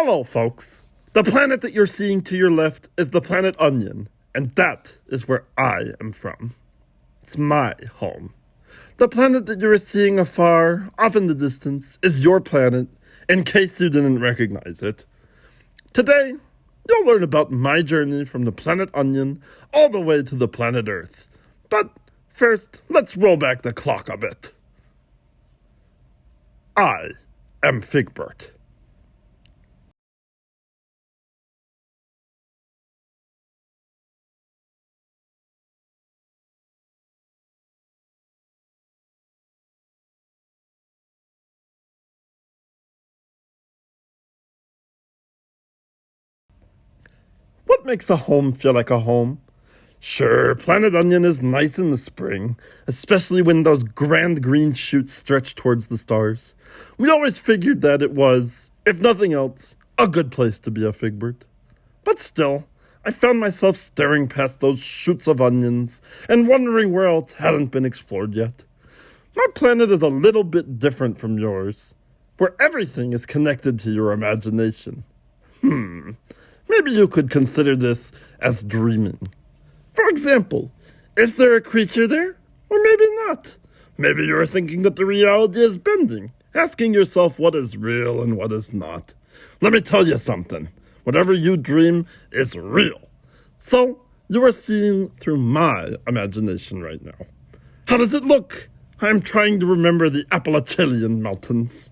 Hello, folks. The planet that you're seeing to your left is the planet Onion, and that is where I am from. It's my home. The planet that you're seeing afar, off in the distance, is your planet, in case you didn't recognize it. Today, you'll learn about my journey from the planet Onion all the way to the planet Earth. But first, let's roll back the clock a bit. I am Figbert. What makes a home feel like a home? Sure, Planet Onion is nice in the spring, especially when those grand green shoots stretch towards the stars. We always figured that it was, if nothing else, a good place to be a Figbert. But still, I found myself staring past those shoots of onions and wondering where else hadn't been explored yet. My planet is a little bit different from yours, where everything is connected to your imagination. Maybe you could consider this as dreaming. For example, is there a creature there? Or maybe not. Maybe you're thinking that the reality is bending, asking yourself what is real and what is not. Let me tell you something. Whatever you dream is real. So, you are seeing through my imagination right now. How does it look? I'm trying to remember the Appalachian Mountains.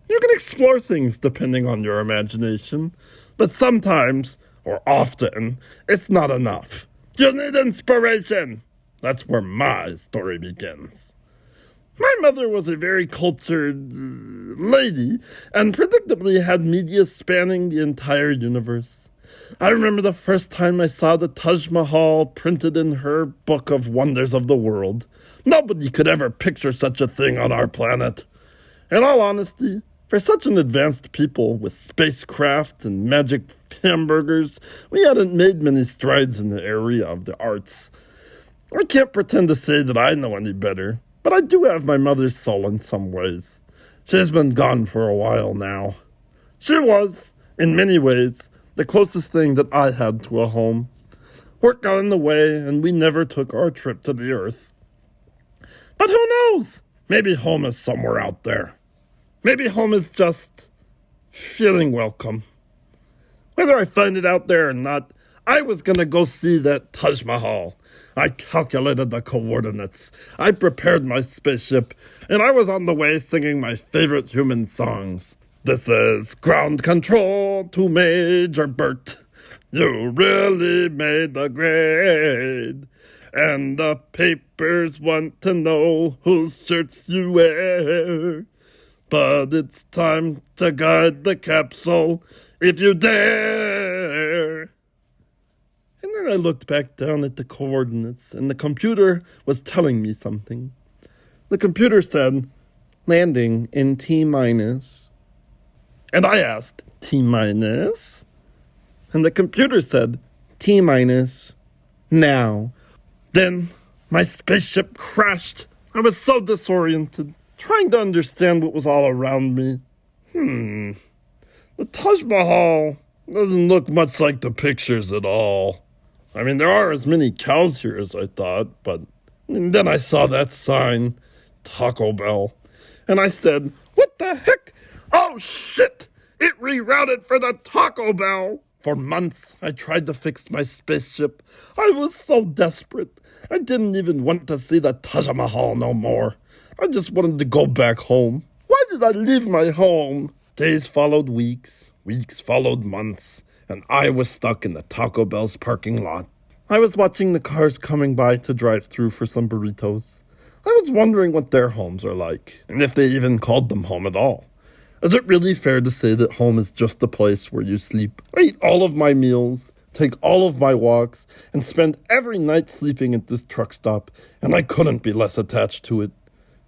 You can explore things depending on your imagination, but sometimes, or often, it's not enough. You need inspiration. That's where my story begins. My mother was a very cultured lady and predictably had media spanning the entire universe. I remember the first time I saw the Taj Mahal printed in her book of wonders of the world. Nobody could ever picture such a thing on our planet. In all honesty, for such an advanced people with spacecraft and magic hamburgers, we hadn't made many strides in the area of the arts. I can't pretend to say that I know any better, but I do have my mother's soul in some ways. She's been gone for a while now. She was, in many ways, the closest thing that I had to a home. Work got in the way, and we never took our trip to the Earth. But who knows? Maybe home is somewhere out there. Maybe home is just feeling welcome. Whether I find it out there or not, I was going to go see that Taj Mahal. I calculated the coordinates. I prepared my spaceship, and I was on the way singing my favorite human songs. This is ground control to Major Bert. You really made the grade. And the papers want to know whose shirts you wear. But it's time to guide the capsule, if you dare. And then I looked back down at the coordinates, and the computer was telling me something. The computer said, landing in T-minus. And I asked, T-minus? And the computer said, T-minus, now. Then my spaceship crashed. I was so disoriented, trying to understand what was all around me. The Taj Mahal doesn't look much like the pictures at all. I mean, there are as many cows here as I thought, but then I saw that sign, Taco Bell, and I said, what the heck? Oh shit! It rerouted for the Taco Bell! For months, I tried to fix my spaceship. I was so desperate. I didn't even want to see the Taj Mahal no more. I just wanted to go back home. Why did I leave my home? Days followed weeks, weeks followed months, and I was stuck in the Taco Bell's parking lot. I was watching the cars coming by to drive through for some burritos. I was wondering what their homes are like, and if they even called them home at all. Is it really fair to say that home is just the place where you sleep? I eat all of my meals, take all of my walks, and spend every night sleeping at this truck stop, and I couldn't be less attached to it.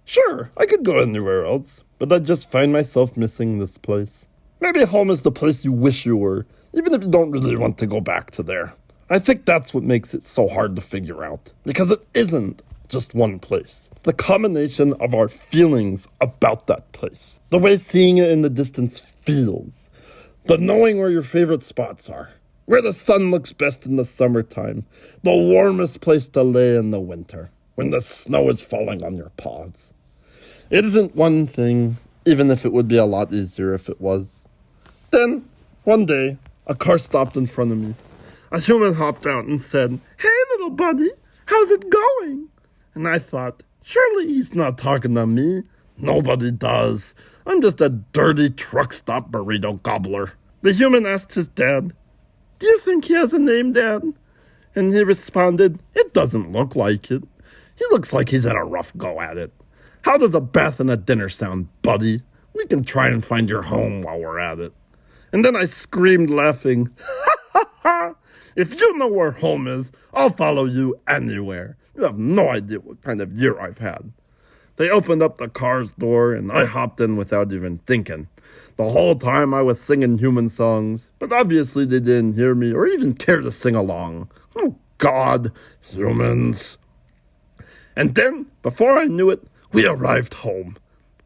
Sure, I could go anywhere else, but I just find myself missing this place. Maybe home is the place you wish you were, even if you don't really want to go back to there. I think that's what makes it so hard to figure out, because it isn't just one place. It's the combination of our feelings about that place. The way seeing it in the distance feels. But knowing where your favorite spots are, where the sun looks best in the summertime, the warmest place to lay in the winter, when the snow is falling on your paws. It isn't one thing, even if it would be a lot easier if it was. Then, one day, a car stopped in front of me. A human hopped out and said, "Hey, little buddy, how's it going?" And I thought, surely he's not talking to me. Nobody does. I'm just a dirty truck stop burrito gobbler. The human asked his dad, "Do you think he has a name, Dad?" And he responded, "It doesn't look like it. He looks like he's had a rough go at it. How does a bath and a dinner sound, buddy? We can try and find your home while we're at it." And then I screamed laughing, "Ha ha ha! If you know where home is, I'll follow you anywhere. You have no idea what kind of year I've had." They opened up the car's door, and I hopped in without even thinking. The whole time I was singing human songs, but obviously they didn't hear me or even care to sing along. Oh, God, humans. And then, before I knew it, we arrived home.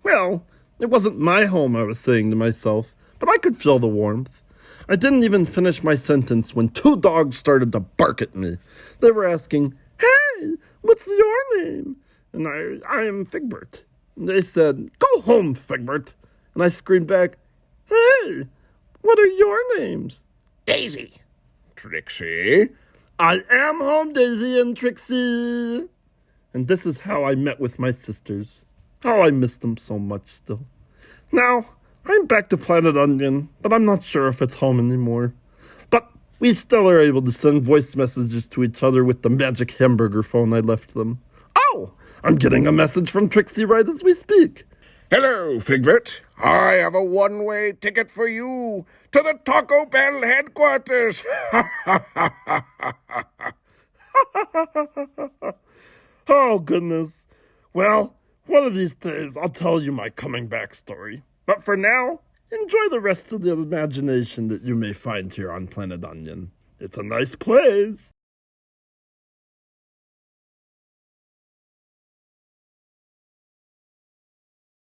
Well, it wasn't my home, I was saying to myself, but I could feel the warmth. I didn't even finish my sentence when 2 dogs started to bark at me. They were asking, "Hey, what's your name?" And I am Figbert. And they said, "Go home, Figbert." And I screamed back, "Hey, what are your names?" Daisy. Trixie. "I am home, Daisy and Trixie." And this is how I met with my sisters. Oh, I miss them so much still. Now, I'm back to Planet Onion, but I'm not sure if it's home anymore. But we still are able to send voice messages to each other with the magic hamburger phone I left them. Oh, I'm getting a message from Trixie right as we speak. Hello, Figbert. I have a one-way ticket for you to the Taco Bell headquarters. Oh, goodness. Well, one of these days I'll tell you my coming back story. But for now, enjoy the rest of the imagination that you may find here on Planet Onion. It's a nice place.